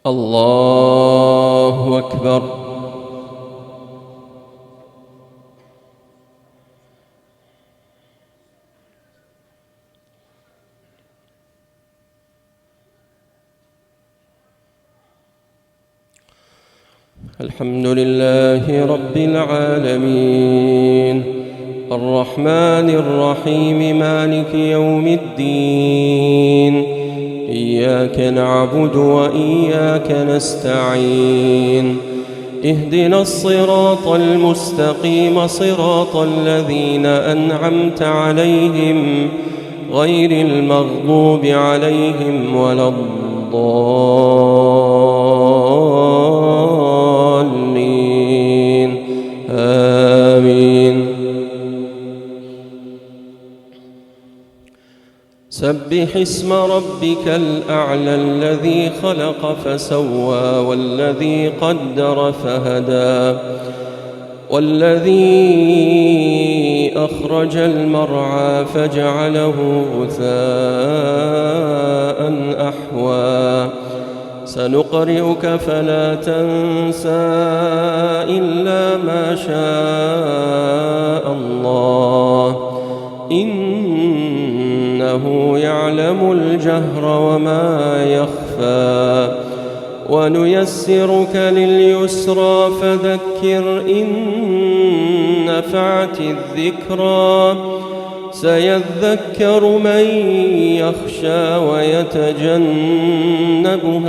الله أكبر. الحمد لله رب العالمين الرحمن الرحيم مالك يوم الدين إياك نعبد وإياك نستعين اهدنا الصراط المستقيم صراط الذين أنعمت عليهم غير المغضوب عليهم ولا الضالين آمين. سبح اسم ربك الأعلى الذي خلق فسوى والذي قدر فهدى والذي أخرج المرعى فجعله غثاء أحوى سنقرئك فلا تنسى إلا ما شاء الله إنه يعلم الجهر وما يخفى ونيسرك لليسرى فذكر إن نفعت الذكرى سيذكر من يخشى ويتجنبها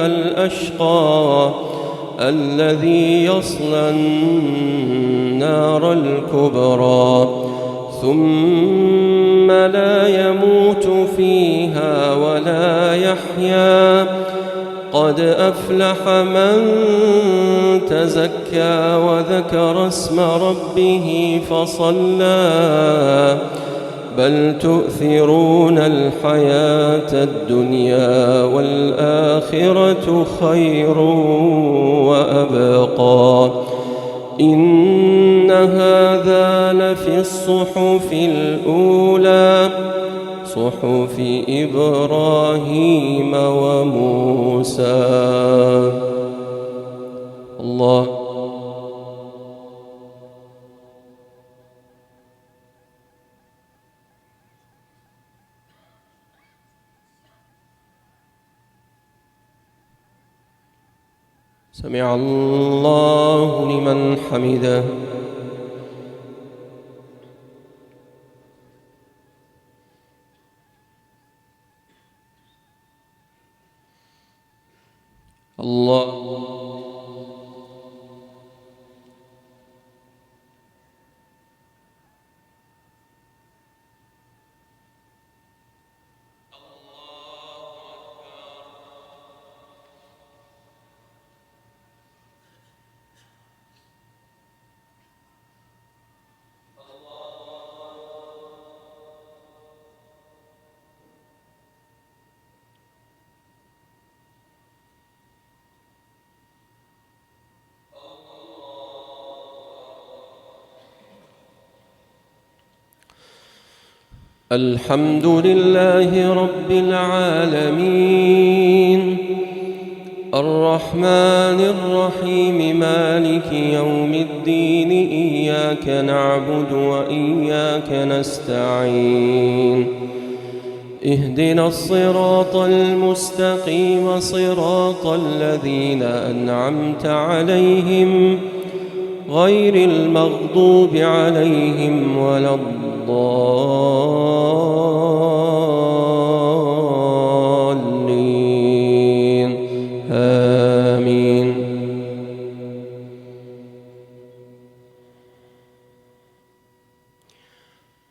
الأشقى الذي يصلى النار الكبرى ثم لا يموت فيها ولا يحيا قد أفلح من تزكى وذكر اسم ربه فصلى بل تؤثرون الحياة الدنيا والآخرة خير وأبقى إن هذا لفي الصحف الأولى صحف إبراهيم وموسى. الله. سمع الله لمن حمده. الله. الحمد لله رب العالمين الرحمن الرحيم مالك يوم الدين إياك نعبد وإياك نستعين اهدنا الصراط المستقيم صراط الذين أنعمت عليهم غير المغضوب عليهم ولا الضالين آمين.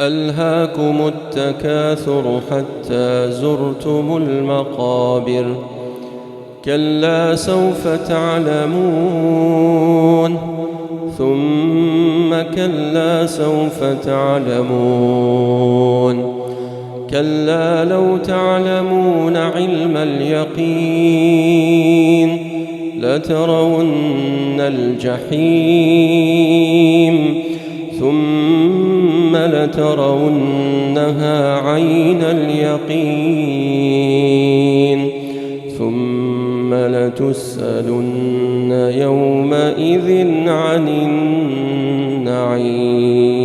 ألهاكم التكاثر حتى زرتم المقابر كلا سوف تعلمون ثم كلا سوف تعلمون كلا لو تعلمون علم اليقين لترون الجحيم ثم لترونها عين اليقين ثم لتسألن يومئذ عن النعيم.